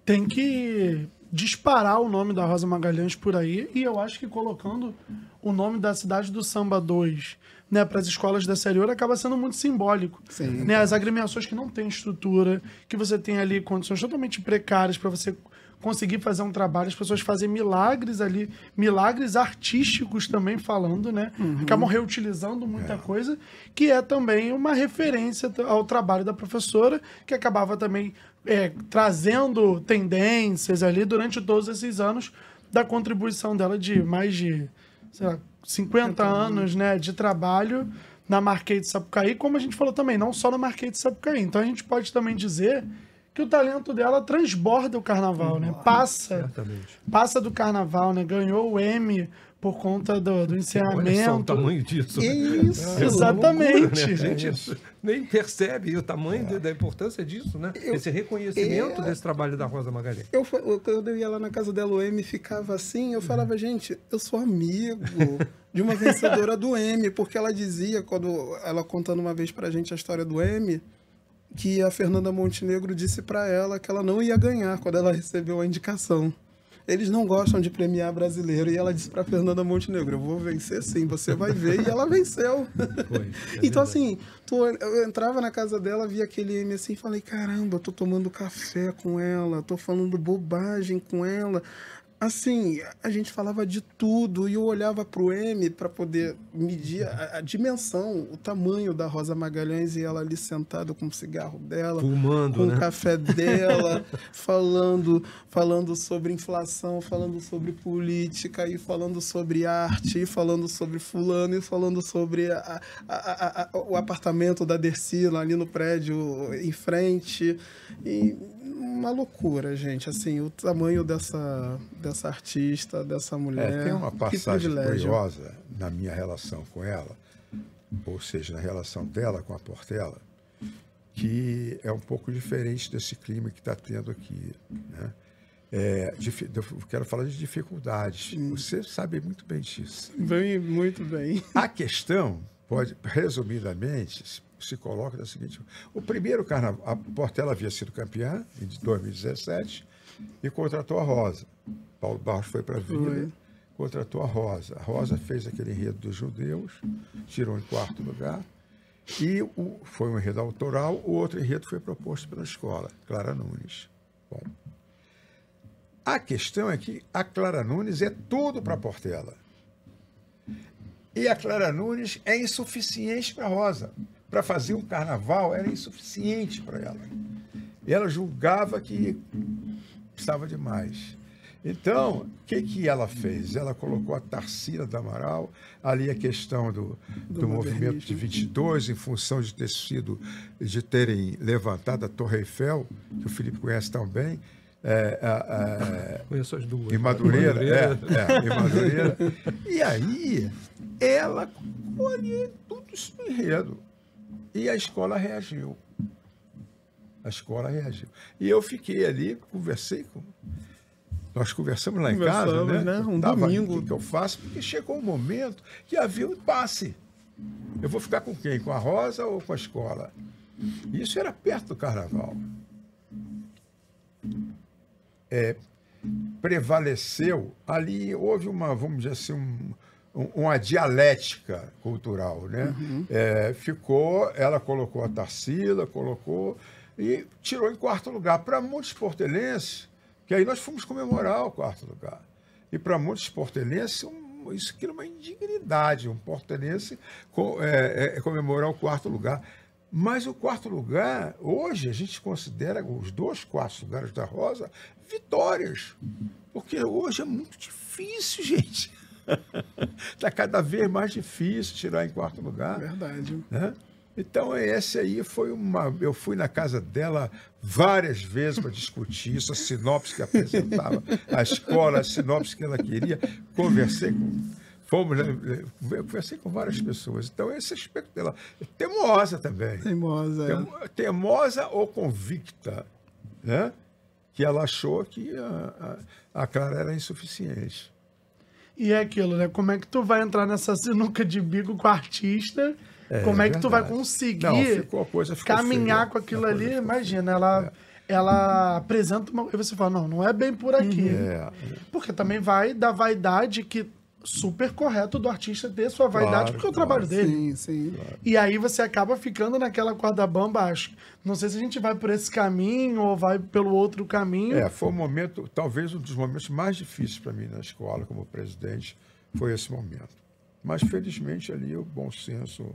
Tem que disparar o nome da Rosa Magalhães por aí, e eu acho que colocando o nome da Cidade do Samba 2, né, para as escolas da Série Ouro acaba sendo muito simbólico. Sim. Né, as agremiações que não têm estrutura, que você tem ali condições totalmente precárias para você conseguir fazer um trabalho, as pessoas fazem milagres ali, milagres artísticos também falando, né? Acabam reutilizando muita coisa, que é também uma referência ao trabalho da professora, que acabava também trazendo tendências ali durante todos esses anos da contribuição dela de mais de, sei lá, 50 anos, né, de trabalho na Marquês de Sapucaí, como a gente falou também, não só na Marquês de Sapucaí. Então a gente pode também dizer que o talento dela transborda o carnaval, né? Passa do carnaval, né? Ganhou o M por conta do Olha só o encerramento. tamanho disso. Isso. É uma Exatamente. loucura, né? A gente nem percebe o tamanho da importância disso, né? Esse reconhecimento desse trabalho da Rosa Magalhães. Quando eu ia lá na casa dela, o M ficava assim, eu falava, gente, eu sou amigo de uma vencedora do M, porque ela dizia, quando ela contando uma vez pra gente a história do M, que a Fernanda Montenegro disse pra ela que ela não ia ganhar quando ela recebeu a indicação. Eles não gostam de premiar brasileiro. E ela disse pra Fernanda Montenegro, eu vou vencer sim, você vai ver. E ela venceu. Foi, Então, assim, eu entrava na casa dela, via aquele M assim, e falei, caramba, eu tô tomando café com ela, tô falando bobagem com ela. Assim, a gente falava de tudo e eu olhava pro M para poder medir a dimensão, o tamanho da Rosa Magalhães e ela ali sentada com o cigarro dela, fumando, com né? o café dela, falando sobre inflação, falando sobre política e falando sobre arte, e falando sobre fulano e falando sobre o apartamento da Dercy lá ali no prédio em frente. E uma loucura, gente, assim, o tamanho dessa artista, dessa mulher. Tem uma Que passagem privilégio. curiosa na minha relação com ela, ou seja, na relação dela com a Portela, que é um pouco diferente desse clima que está tendo aqui, né? Eu quero falar de dificuldades. Você sabe muito bem disso. Vem muito bem. A questão, resumidamente, se coloca da seguinte: o primeiro carnaval, a Portela havia sido campeã em 2017 e contratou a Rosa. Paulo Barros foi para a Vila, contratou a Rosa. A Rosa fez aquele enredo dos judeus, tirou em quarto lugar, e foi um enredo autoral. O outro enredo foi proposto pela escola, Clara Nunes. Bom, a questão é que a Clara Nunes é tudo para a Portela. E a Clara Nunes é insuficiente para a Rosa. Para fazer um carnaval era insuficiente para ela. E ela julgava que precisava de mais. Então, o que ela fez? Ela colocou a Tarsila do Amaral, ali a questão do movimento de 22, em função de terem levantado a Torre Eiffel, que o Felipe conhece tão bem, Conheço as duas. em Madureira. Em Madureira. E aí, ela colheu tudo isso no enredo. E a escola reagiu. E eu fiquei ali, nós conversamos lá em casa, né? Um domingo. O que eu faço? Porque chegou um momento que havia um impasse. Eu vou ficar com quem? Com a Rosa ou com a escola? Isso era perto do carnaval. Prevaleceu, ali houve vamos dizer assim, uma dialética cultural, né? Ela colocou a Tarsila, e tirou em quarto lugar. Para muitos portelenses, que aí nós fomos comemorar o quarto lugar. E para muitos portelenses, isso aqui é uma indignidade, um portelense comemorar o quarto lugar. Mas o quarto lugar, hoje, a gente considera os 2 quartos lugares da Rosa vitórias. Porque hoje é muito difícil, gente. Está cada vez mais difícil tirar em quarto lugar. Verdade. Né? Então, esse aí eu fui na casa dela várias vezes para discutir isso, a sinopse que apresentava, a escola, a sinopse que ela queria. Conversei com várias pessoas. Então, esse aspecto dela é teimosa também. Teimosa ou convicta, né? Que ela achou que a Clara era insuficiente. E é aquilo, né? Como é que tu vai entrar nessa sinuca de bico com o artista? Como é que tu vai conseguir caminhar com aquilo ali? Imagina, ela apresenta uma coisa e você fala, não é bem por aqui. Porque também vai da vaidade que super correto do artista ter sua vaidade, porque é o trabalho dele. Sim. Claro. E aí você acaba ficando naquela corda bamba, acho. Não sei se a gente vai por esse caminho ou vai pelo outro caminho. Foi um momento, talvez um dos momentos mais difíceis para mim na escola, como presidente, foi esse momento. Mas, felizmente, ali o bom senso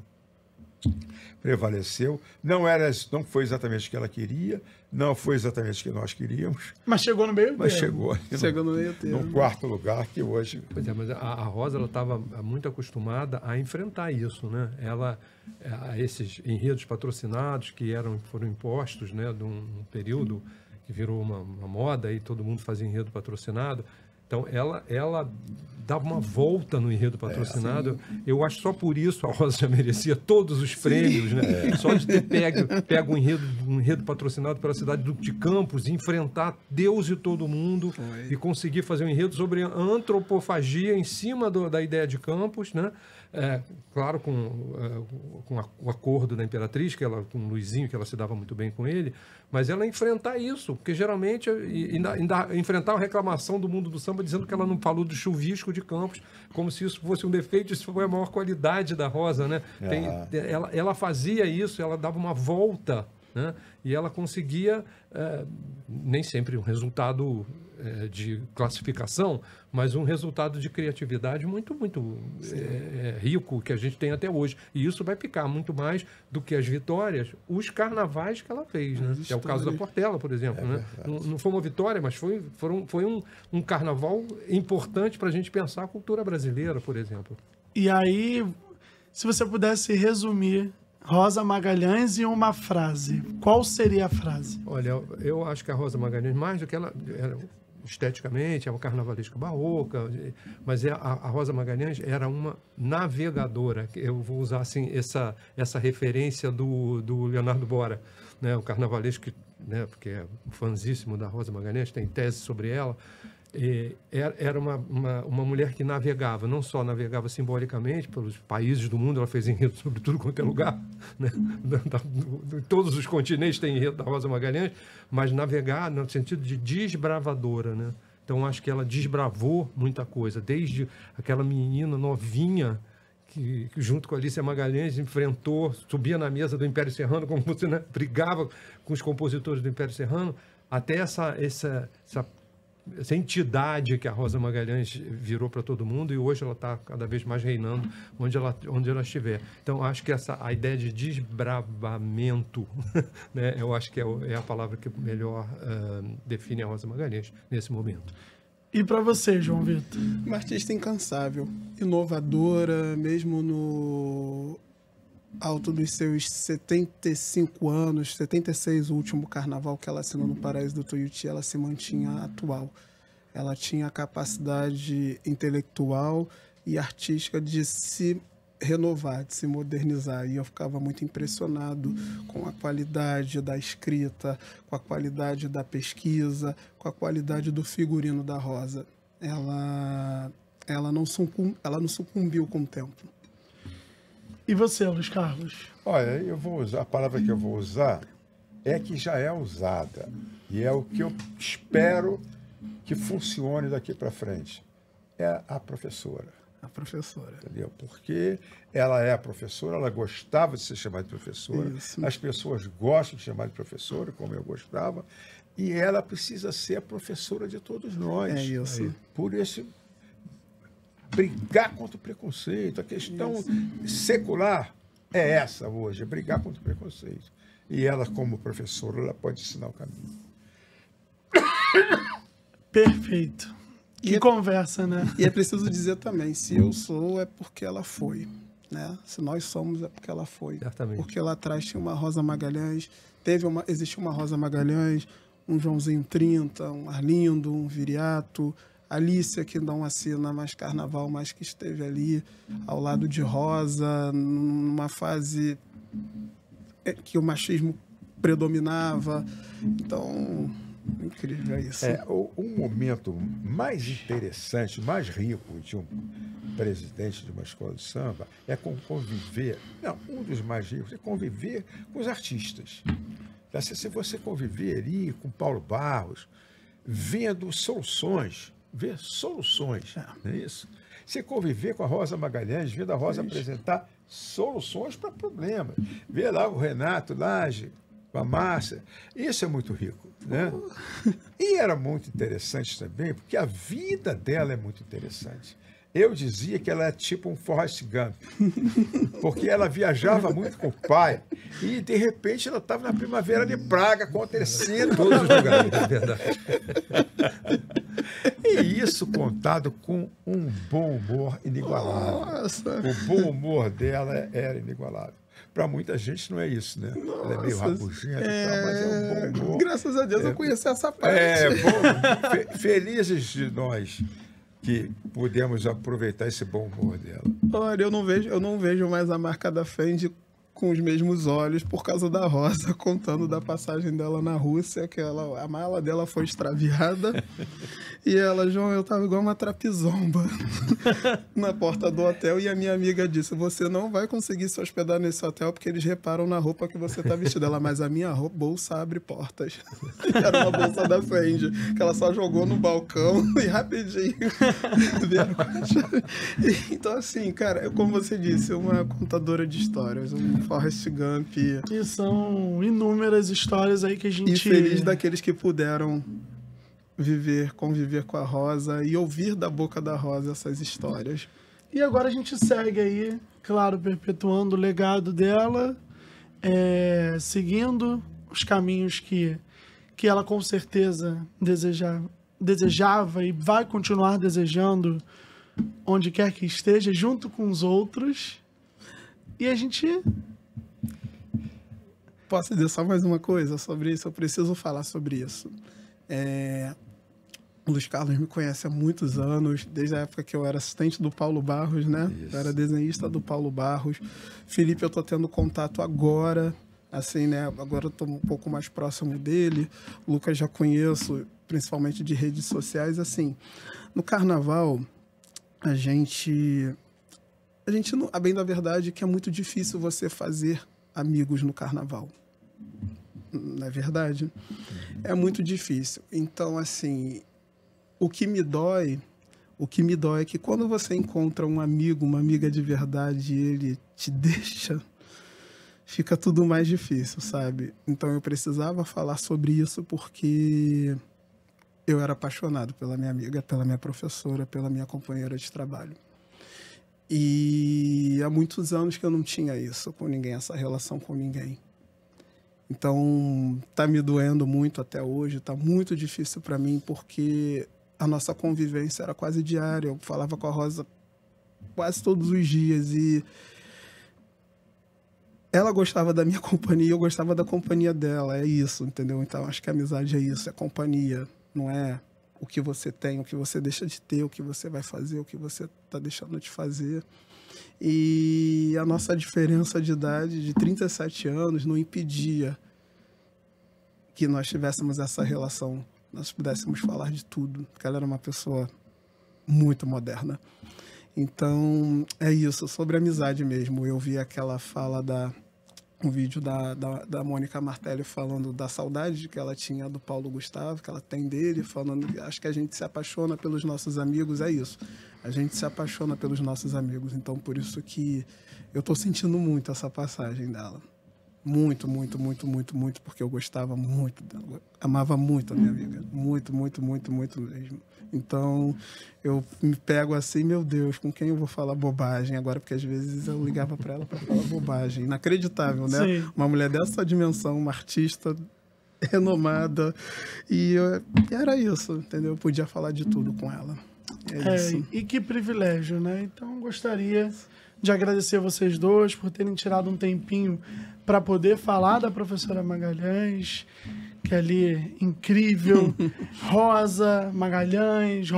prevaleceu. Não foi exatamente o que ela queria, não foi exatamente o que nós queríamos. Mas chegou no meio Mas termo. Chegou no meio termo. No quarto lugar, que hoje... Pois é, mas a Rosa estava muito acostumada a enfrentar isso, né? Esses enredos patrocinados que foram impostos, né, de um período que virou uma moda e todo mundo fazia enredo patrocinado, Então, ela dava uma volta no enredo patrocinado. Eu acho só por isso a Rosa já merecia todos os prêmios, né? Só de ter pego um enredo patrocinado pela cidade de Campos, e enfrentar Deus e todo mundo e conseguir fazer um enredo sobre antropofagia em cima da ideia de Campos, né? Claro, com o acordo da Imperatriz, com o Luizinho, que ela se dava muito bem com ele, mas ela enfrentar isso, porque geralmente ainda enfrentar a reclamação do mundo do samba dizendo que ela não falou do chuvisco de Campos, como se isso fosse um defeito. Isso foi a maior qualidade da Rosa, né? Ela fazia isso, ela dava uma volta, né? E ela conseguia, nem sempre um resultado de classificação, mas um resultado de criatividade muito, muito rico, que a gente tem até hoje. E isso vai ficar muito mais do que as vitórias, os carnavais que ela fez, né? Que é o caso da Portela, por exemplo, né? Não foi uma vitória, mas foi um carnaval importante para a gente pensar a cultura brasileira, por exemplo. E aí, se você pudesse resumir Rosa Magalhães em uma frase, qual seria a frase? Olha, eu acho que a Rosa Magalhães, mais do que ela esteticamente, é uma carnavalesca barroca, mas a Rosa Magalhães era uma navegadora. Eu vou usar assim essa referência do Leonardo Bora, né? O carnavalesco, né? Porque é um fãzíssimo da Rosa Magalhães, tem tese sobre ela. Era uma mulher que navegava, não só navegava simbolicamente pelos países do mundo, ela fez enredo sobre tudo quanto é lugar, né? Todos os continentes têm enredo da Rosa Magalhães, mas navegar no sentido de desbravadora, né? Então acho que ela desbravou muita coisa, desde aquela menina novinha que junto com a Alicia Magalhães enfrentou, subia na mesa do Império Serrano, como você, né? Brigava com os compositores do Império Serrano, até essa entidade que a Rosa Magalhães virou para todo mundo, e hoje ela está cada vez mais reinando onde ela estiver. Então, acho que a ideia de desbravamento, né, eu acho que é a palavra que melhor define a Rosa Magalhães nesse momento. E para você, João Vitor? Uma artista incansável, inovadora, mesmo no alto dos seus 75 anos, 76, o último carnaval que ela assinou no Paraíso do Tuiuti, ela se mantinha atual. Ela tinha a capacidade intelectual e artística de se renovar, de se modernizar. E eu ficava muito impressionado com a qualidade da escrita, com a qualidade da pesquisa, com a qualidade do figurino da Rosa. Ela não sucumbiu com o tempo. E você, Luiz Carlos? Olha, eu vou usar, a palavra que eu vou usar é que já é usada. E é o que eu espero que funcione daqui para frente. É a professora. A professora. Entendeu? Porque ela é a professora, ela gostava de ser chamada de professora. Isso. As pessoas gostam de chamar de professora, como eu gostava. E ela precisa ser a professora de todos nós. É isso. Por isso, brigar contra o preconceito. A questão secular é essa hoje, é brigar contra o preconceito. E ela, como professora, ela pode ensinar o caminho. Perfeito. Que conversa, né? E é preciso dizer também, se eu sou, é porque ela foi. Né? Se nós somos, é porque ela foi. Certamente. Porque lá atrás tinha uma Rosa Magalhães, existiu uma Rosa Magalhães, um Joãozinho 30, um Arlindo, um Viriato, Alicia, que não assina mais carnaval, mas que esteve ali ao lado de Rosa, numa fase que o machismo predominava. Então, incrível isso. Um momento mais interessante, mais rico de um presidente de uma escola de samba é conviver. Não, um dos mais ricos é conviver com os artistas. Se você conviver ali com Paulo Barros, vendo soluções, ver soluções, não é isso? Você conviver com a Rosa Magalhães, vendo a Rosa apresentar soluções para problemas. Ver lá o Renato Lage, com a Márcia, isso é muito rico, né? E era muito interessante também, porque a vida dela é muito interessante. Eu dizia que ela é tipo um Forrest Gump, porque ela viajava muito com o pai e, de repente, ela estava na Primavera de Praga acontecendo em todos os lugares. É verdade. E isso contado com um bom humor inigualável. Nossa. O bom humor dela era inigualável. Para muita gente não é isso, né? Ela é meio Nossa, rabugenta e tal, mas é um bom humor. Graças a Deus eu conheci essa parte. Bom, felizes de nós que pudemos aproveitar esse bom humor dela. Olha, eu não vejo mais a marca da Fendi com os mesmos olhos por causa da Rosa, contando da passagem dela na Rússia, que a mala dela foi extraviada. E ela, João, eu tava igual uma trapizomba na porta do hotel. E a minha amiga disse, você não vai conseguir se hospedar nesse hotel porque eles reparam na roupa que você tá vestida. Ela, mas a minha bolsa abre portas. Era uma bolsa da Fendi, que ela só jogou no balcão e rapidinho vieram com a chave. Então, assim, cara, como você disse, uma contadora de histórias, um Forrest Gump. E são inúmeras histórias aí que a gente... E feliz daqueles que puderam conviver com a Rosa e ouvir da boca da Rosa essas histórias. E agora a gente segue aí, claro, perpetuando o legado dela, seguindo os caminhos que ela com certeza desejava e vai continuar desejando onde quer que esteja, junto com os outros. E a gente... Posso dizer só mais uma coisa sobre isso? Eu preciso falar sobre isso. O Luiz Carlos me conhece há muitos anos, desde a época que eu era assistente do Paulo Barros, né? Isso. Eu era desenhista do Paulo Barros. Felipe, eu tô tendo contato agora, assim, né? Agora eu tô um pouco mais próximo dele. O Lucas já conheço, principalmente de redes sociais. Assim, no Carnaval, a gente não, a bem da verdade, que é muito difícil você fazer amigos no Carnaval. Não é verdade? É muito difícil. Então, assim, o que me dói é que quando você encontra um amigo, uma amiga de verdade, e ele te deixa, fica tudo mais difícil, sabe? Então, eu precisava falar sobre isso porque eu era apaixonado pela minha amiga, pela minha professora, pela minha companheira de trabalho. E há muitos anos que eu não tinha isso com ninguém, essa relação com ninguém. Então, tá me doendo muito até hoje, tá muito difícil para mim, porque a nossa convivência era quase diária. Eu falava com a Rosa quase todos os dias e ela gostava da minha companhia, eu gostava da companhia dela, é isso, entendeu? Então, acho que a amizade é isso, é companhia, não é o que você tem, o que você deixa de ter, o que você vai fazer, o que você tá deixando de fazer. E a nossa diferença de idade de 37 anos não impedia que nós tivéssemos essa relação, nós pudéssemos falar de tudo, porque ela era uma pessoa muito moderna. Então, é isso, sobre amizade mesmo. Eu vi aquela fala um vídeo da Mônica Martelli falando da saudade que ela tinha do Paulo Gustavo, que ela tem dele, falando que acho que a gente se apaixona pelos nossos amigos, é isso. A gente se apaixona pelos nossos amigos, então por isso que eu tô sentindo muito essa passagem dela. Muito, muito, muito, muito, muito, porque eu gostava muito dela, amava muito a minha amiga, muito, muito, muito, muito mesmo. Então, eu me pego assim, meu Deus, com quem eu vou falar bobagem agora? Porque às vezes eu ligava para ela para falar bobagem. Inacreditável, né? Sim. Uma mulher dessa dimensão, uma artista renomada. E era isso, entendeu? Eu podia falar de tudo com ela. É isso. E que privilégio, né? Então, gostaria de agradecer vocês dois por terem tirado um tempinho para poder falar da professora Magalhães, que é ali incrível. Rosa Magalhães,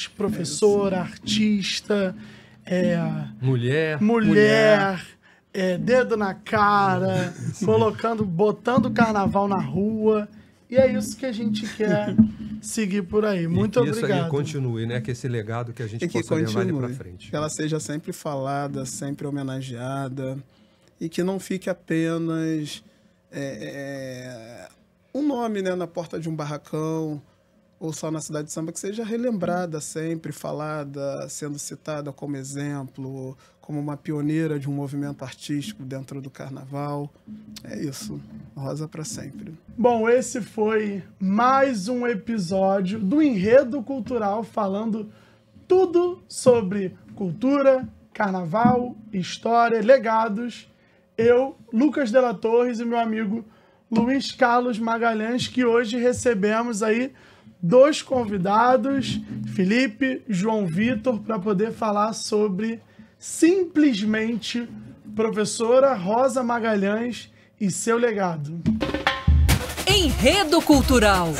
professora, artista, mulher, dedo na cara, botando o carnaval na rua. E é isso que a gente quer seguir por aí. Muito obrigado. Isso aí continue, né? Que esse legado que a gente possa levar ele para frente. Que ela seja sempre falada, sempre homenageada e que não fique apenas um nome, né, na porta de um barracão ou só na cidade de samba, que seja relembrada sempre, falada, sendo citada como exemplo, como uma pioneira de um movimento artístico dentro do carnaval. É isso. Rosa para sempre. Bom, esse foi mais um episódio do Enredo Cultural, falando tudo sobre cultura, carnaval, história, legados. Eu, Lucas de la Torres, e meu amigo Luiz Carlos Magalhães, que hoje recebemos aí dois convidados, Felipe, João Vitor, para poder falar sobre simplesmente professora Rosa Magalhães e seu legado. Enredo Cultural.